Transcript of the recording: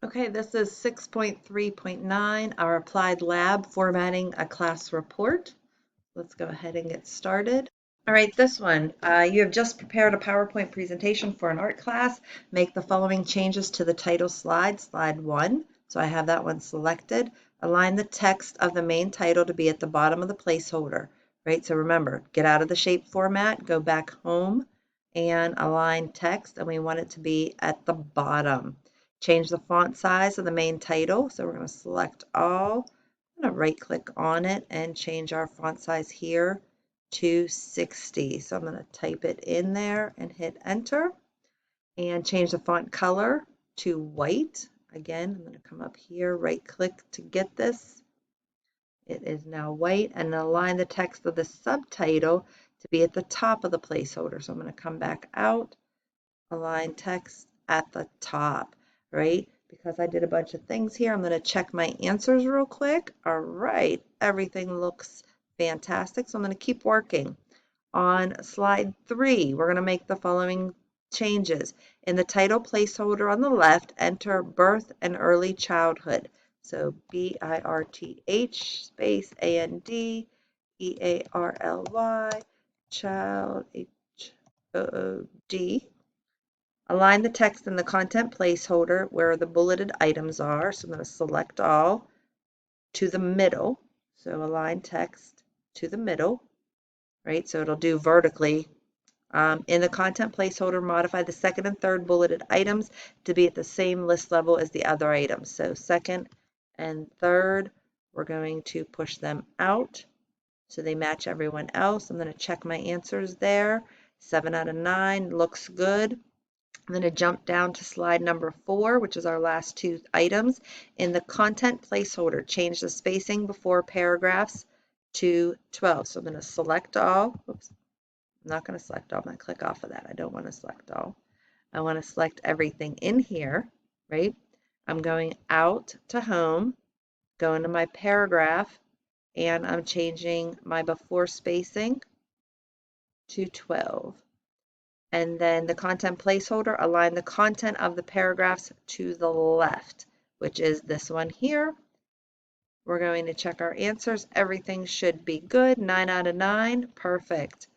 Okay, this is 6.3.9, our applied lab formatting a class report. Let's go ahead and get started. All right, this one, you have just prepared a PowerPoint presentation for an art class. Make the following changes to the title slide, slide 1. So I have that one selected. Align the text of the main title to be at the bottom of the placeholder, right? So remember, get out of the shape format, go back home and align text, and we want it to be at the bottom. Change the font size of the main title. So we're going to select all. I'm going to right click on it and change our font size here to 60. So I'm going to type it in there and hit enter and change the font color to white. Again, I'm going to come up here, right click to get this. It is now white, and align the text of the subtitle to be at the top of the placeholder. So I'm going to come back out, align text at the top, right? Because I did a bunch of things here, I'm going to check my answers real quick. All right, everything looks fantastic. So I'm going to keep working. On slide 3, we're going to make the following changes. In the title placeholder on the left, enter birth and early childhood. So BIRTH space ANDEARLY, child, HOOD. Align the text in the content placeholder where the bulleted items are. So I'm going to select all to the middle. So align text to the middle, right? So it'll do vertically. In the content placeholder, modify the second and third bulleted items to be at the same list level as the other items. So second and third, we're going to push them out so they match everyone else. I'm going to check my answers there. 7 out of 9 looks good. I'm going to jump down to slide number 4, which is our last two items. In the content placeholder, change the spacing before paragraphs to 12. So I'm going to select all. Oops, I'm not going to select all. I'm going to click off of that. I don't want to select all. I want to select everything in here, right? I'm going out to home, going to my paragraph, and I'm changing my before spacing to 12. And then the content placeholder, align the content of the paragraphs to the left, which is this one here. We're going to check our answers. Everything should be good. 9 out of 9. Perfect.